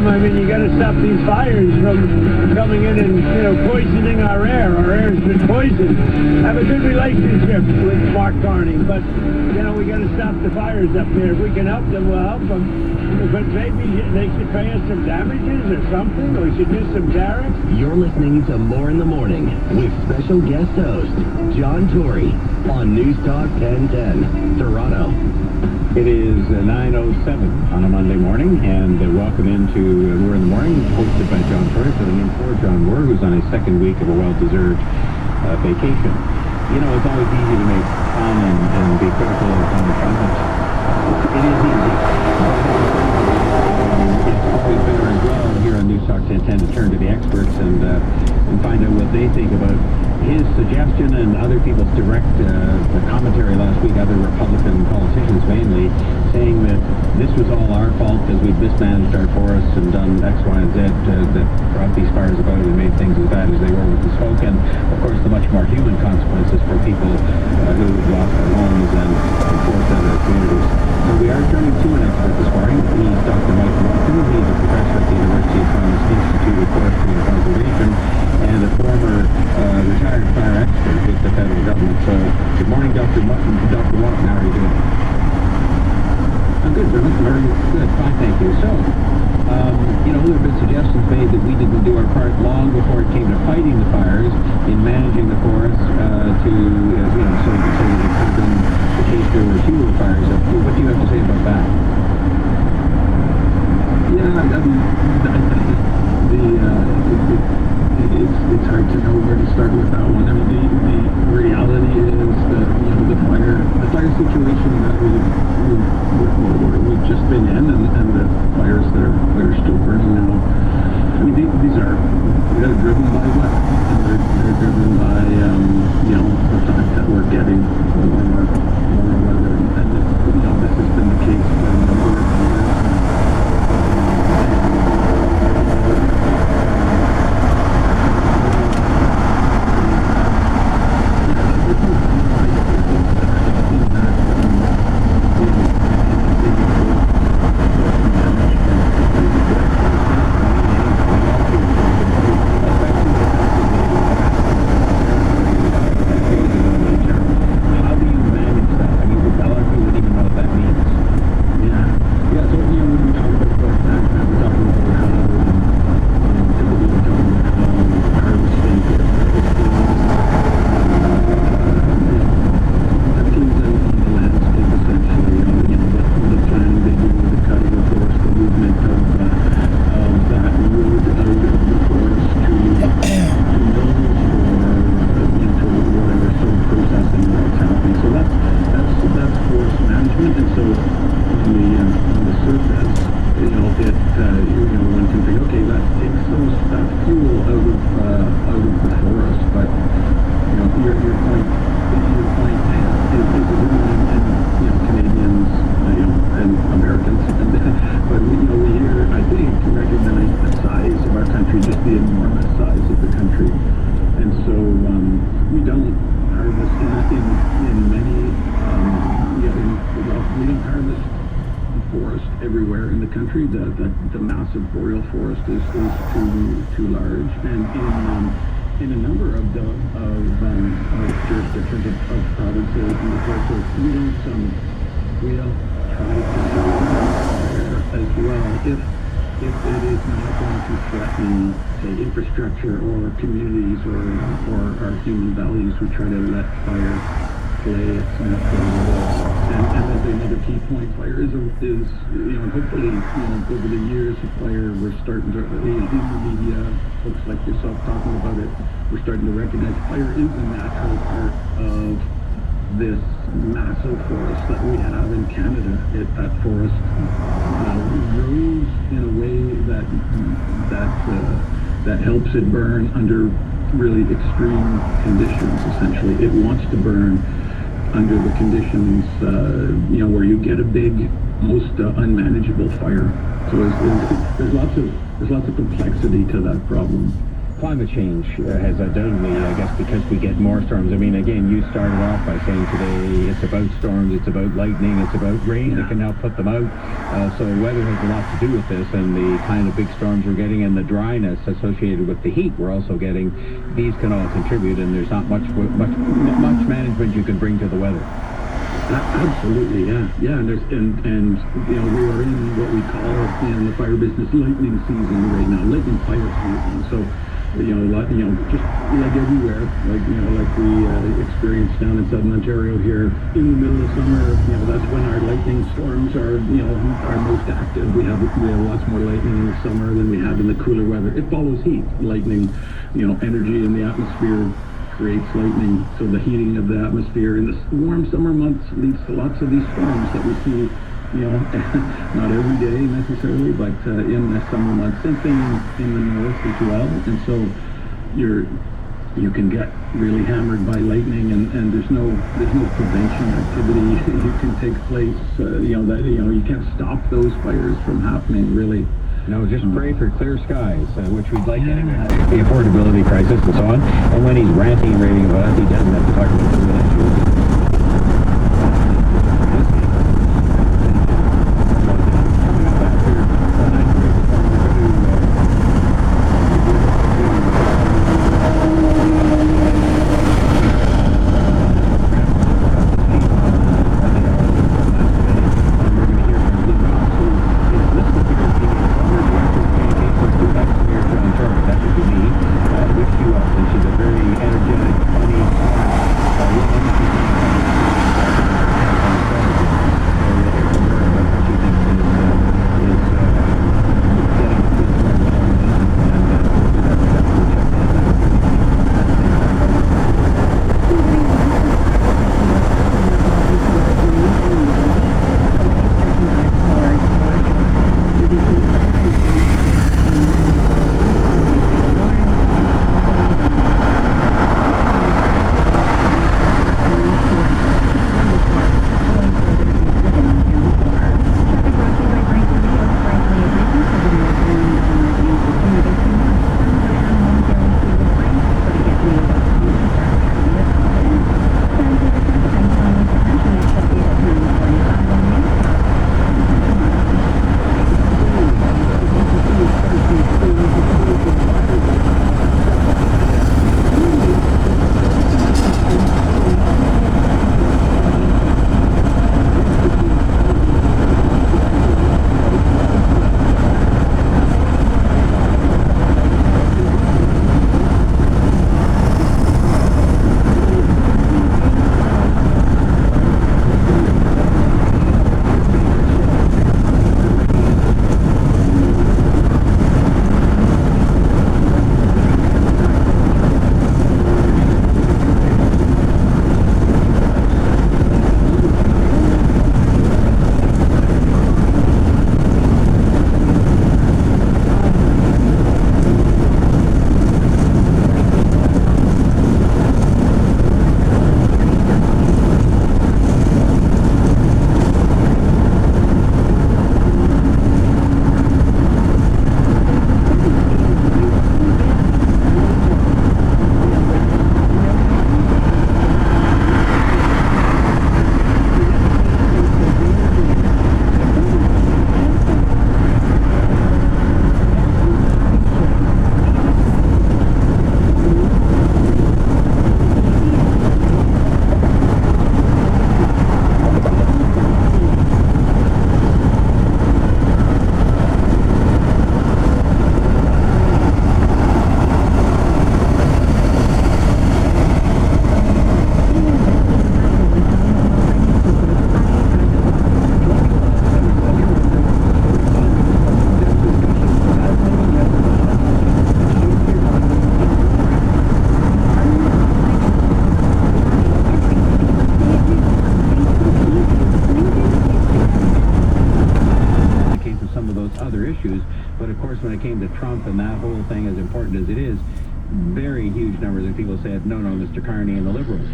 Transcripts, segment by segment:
them. I mean, you got to stop these fires from coming in and, poisoning our air. Our air's been poisoned. I have a good relationship with Mark Carney, but, we got to stop the fires up there. If we can help them, we'll help them. But maybe they should pay us some damages or something, or we should do some tariffs. You're listening to More in the Morning with special guest host, John Tory, on News Talk 1010, Toronto. It is 9:07 on a Monday morning, and welcome into More in the Morning, hosted by John Tory, filling in for John Moore, who's on his second week of a well-deserved vacation. It's always easy to make fun and be critical of Donald Trump. It is easy. It's always better as well here on News Talk 1010 to turn to the experts and find out what they think about his suggestion and other people's direct commentary last week, other Republican politicians mainly, saying that this was all our fault because we've mismanaged our forests and done X, Y, and Z that brought these fires about and made things as bad as they were with the smoke. And, of course, the much more human consequences for people who've lost their homes and forced out of their communities. So we are turning to an expert this morning. He's Dr. Mike Walton. He's a professor at the University of Toronto's Institute of Forestry and Conservation and a former retired fire expert with the federal government. So, good morning, Dr. Walton. How are you doing? I'm good, sir. Very good. Fine, thank you. So, there have been suggestions made that we didn't do our part long before it came to fighting the fires in managing the forests so you could say that it could have been the case there were fewer fires. What do you have to say about that? Yeah, it's hard to know where to start with that one. I mean, the reality is that the fire situation that we've just been in, and the fires that are still burning now. I mean, they're driven by what? They're driven by the fact that we're getting warmer weather, and this has been the case for a number of years. The massive boreal forest is too large, and in a number of jurisdictions of provinces and the territories, we don't try to fire as well if it is not going to threaten, say, infrastructure or communities or our human values. We try to let fire play its natural role. And as another key point, fire is and hopefully, over the years of fire, we're starting to, in the media, folks like yourself talking about it, we're starting to recognize fire is a natural part of this massive forest that we have in Canada. That forest grows in a way that helps it burn under really extreme conditions, essentially. It wants to burn under the conditions, where you get a big, most unmanageable fire. So there's lots of complexity to that problem. climate change has undoubtedly, I guess, because we get more storms. I mean, again, you started off by saying today it's about storms, it's about lightning, it's about rain that can now put them out. So weather has a lot to do with this, and the kind of big storms we're getting and the dryness associated with the heat we're also getting, these can all contribute, and there's not much management you can bring to the weather. Absolutely, yeah, and you know, we are in what we call in the fire business lightning season right now, lightning fire season. So, just like everywhere, like we experienced down in southern Ontario here in the middle of summer. That's when our lightning storms are most active. We have lots more lightning in the summer than we have in the cooler weather. It follows heat. Lightning, energy in the atmosphere creates lightning, so the heating of the atmosphere in the warm summer months leads to lots of these storms that we see, not every day necessarily, but in the summer months. Same thing in the north as well, and so you can get really hammered by lightning, and there's no prevention activity you can take place. You can't stop those fires from happening, really. No, just pray for clear skies, which we'd like anyway. The affordability crisis and so on. And when he's ranting and raving about it, he doesn't have to talk about the real issues. But of course, when it came to Trump and that whole thing, as important as it is, very huge numbers of people said, no, Mr. Carney and the Liberals.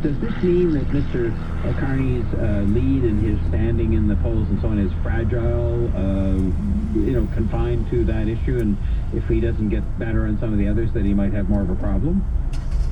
Does this mean that Mr. Carney's lead and his standing in the polls and so on is fragile, confined to that issue, and if he doesn't get better on some of the others, that he might have more of a problem?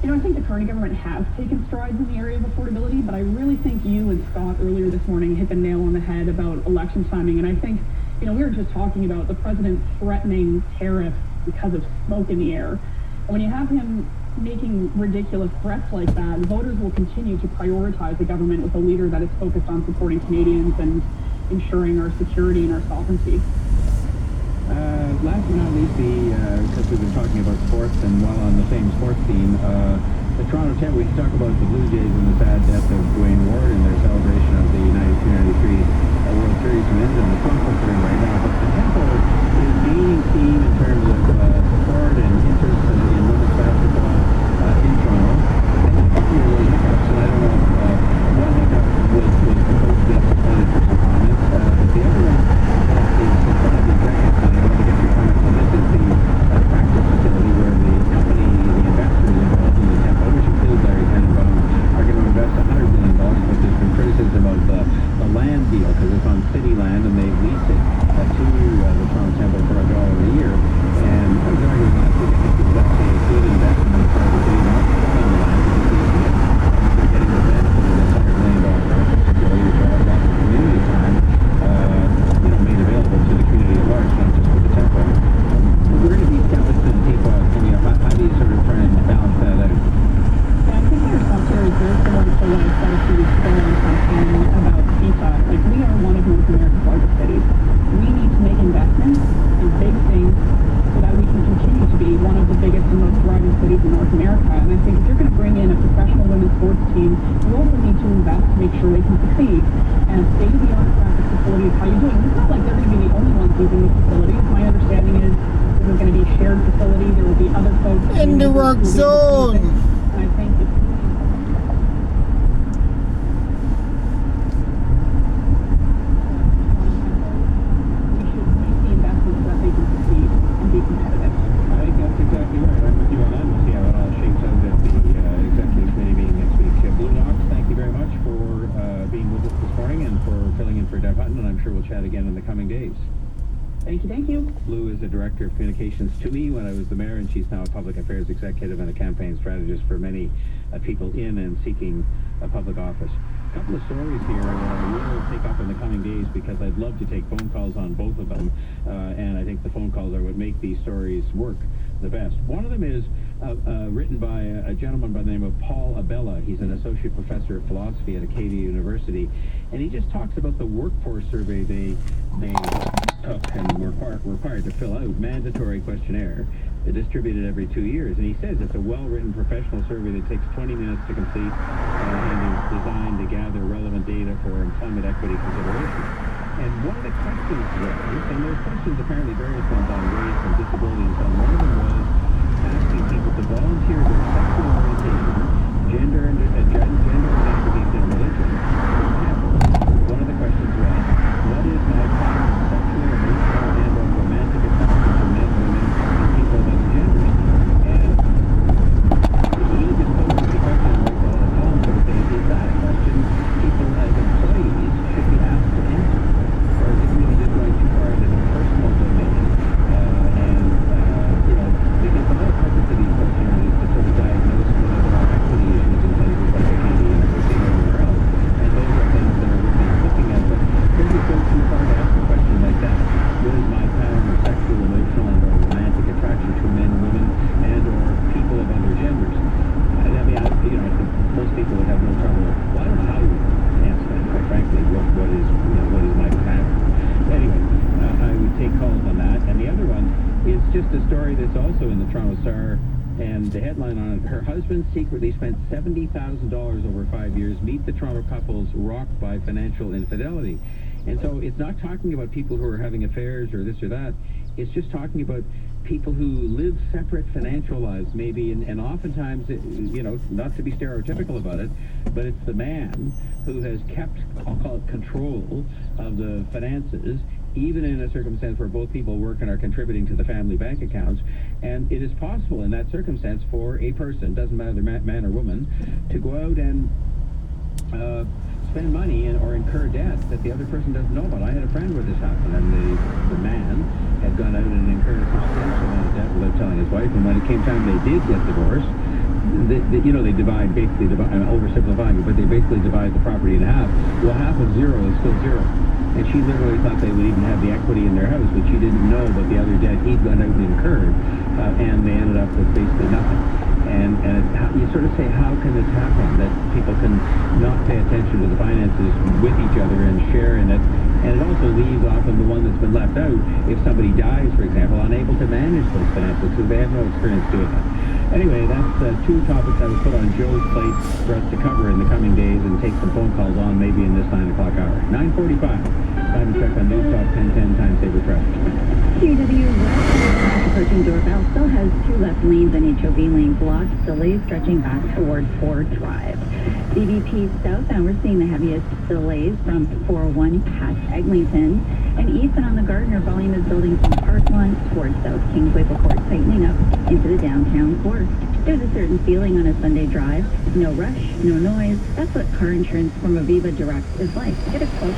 I think the Carney government has taken strides in the area of affordability, but I really think you and Scott earlier this morning hit the nail on the head about election timing, and I think, we were just talking about the president threatening tariffs because of smoke in the air. And when you have him making ridiculous threats like that, voters will continue to prioritize the government with a leader that is focused on supporting Canadians and ensuring our security and our sovereignty. Last but not least, because we've been talking about sports, and while on the same sports theme, the Toronto Temple, we can talk about the Blue Jays and the sad death of Dwayne Ward and their celebration of the 1993 World Series wins and the Broncos are in right now, but the Temple is gaining steam in terms of support and interest in women's basketball in Toronto. They had a couple of hiccups, and I don't know, one hiccup was the coach got suspended for some comments. The other one is in front of the executives, and I want to get your comments on this, is the practice facility where the company, the investors involved in the Temple, which include Larry Tenenbaum, are going to invest $100 million, but there's been criticism of the land deal, because it's on city land, and they lease it to the Toronto Temple for $1 a year. And I was arguing last week, I think it was actually a good investment for the city not to spend the land, because they're getting the benefit of this $100 million practice facility, which will have lots of community time, made available to the community at large, not just for the Temple. Where do these Catholics and people coming up? How do you sort of try and balance that out? I think our response here is very similar to what I said a few weeks ago on campaign about FIFA. We are one of North America's largest cities. We need to make investments in big things so that we can continue to be one of the biggest and most thriving cities in North America. And I think if you're going to bring in a professional women's sports team, you also need to invest to make sure they can succeed. And a state-of-the-art practice facility is how you do it. It's not like they're going to be the only ones using these facilities. My understanding is this is going to be a shared facility. There will be other folks in the work zone. And I think it's Thank you. Lou is the Director of Communications to me when I was the mayor, and she's now a public affairs executive and a campaign strategist for many people in and seeking a public office. A couple of stories here we'll take up in the coming days, because I'd love to take phone calls on both of them, and I think the phone calls are what make these stories work the best. One of them is written by a gentleman by the name of Paul Abella. He's an associate professor of philosophy at Acadia University, and he just talks about the workforce survey they took and were required to fill out, mandatory questionnaire distributed every 2 years. And he says it's a well-written professional survey that takes 20 minutes to complete and is designed to gather relevant data for employment equity considerations. And one of the questions was, and there's questions apparently various ones on race and disability and so on, one of them was asking people to volunteer their sexual orientation, gender identity, and religion. For example, one of the questions was, what is my pattern of sexual, emotional, and/or romantic attraction to men, women, and people of other genders? And he just posed the question, like all the columns sort of thing, is that a question people as employees should be asked to answer? Or is it really just going too far into the personal domain? Because the whole purpose of these questionnaires is to sort of diagnose whether there are equity issues in places like Acadia University or anywhere else. And those are things that are worth looking at. But does it go too far to ask a question like that? What is my pattern of sexual, emotional, and/or romantic attraction to men, women, and/or people of other genders? I think most people would have no trouble. Well, I don't know how you answer that, quite frankly. What is my pattern? Anyway, I would take calls on that. And the other one is just a story that's also in the Toronto Star, and the headline on it, her husband secretly spent $70,000 over 5 years, meet the Toronto couples rocked by financial infidelity. And so it's not talking about people who are having affairs or this or that. It's just talking about people who live separate financial lives, maybe, and oftentimes, not to be stereotypical about it, but it's the man who has kept, I'll call it, control of the finances, even in a circumstance where both people work and are contributing to the family bank accounts. And it is possible in that circumstance for a person, doesn't matter man or woman, to go out and spend money or incur debt that the other person doesn't know about. I had a friend where this happened, and the man had gone out and incurred a substantial amount of debt without telling his wife, and when it came time they did get divorced, they divide, I'm oversimplifying it, but they basically divide the property in half. Well, half of zero is still zero. And she literally thought they would even have the equity in their house, but she didn't know about the other debt he'd gone out and incurred, and they ended up with basically nothing. And you sort of say, how can this happen, that people can not pay attention to the finances with each other and share in it? And it also leaves often the one that's been left out, if somebody dies, for example, unable to manage those finances because they have no experience doing it. Anyway, that's two topics I would put on Joe's plate for us to cover in the coming days and take some phone calls on maybe in this 9 o'clock hour. 9:45. Time to check on News Talk 1010 Time Saver Traffic. QW West approaching Doorbell still has 2 left lanes and HOV lane blocked, delays stretching back towards Ford Drive. DVP southbound, we're seeing the heaviest delays from 401 past Eglinton, and eastbound on the Gardner, volume is building from Parkland towards South Kingsway before tightening up into the downtown core. There's a certain feeling on a Sunday drive. No rush, no noise. That's what car insurance from Aviva Direct is like. Get a quote.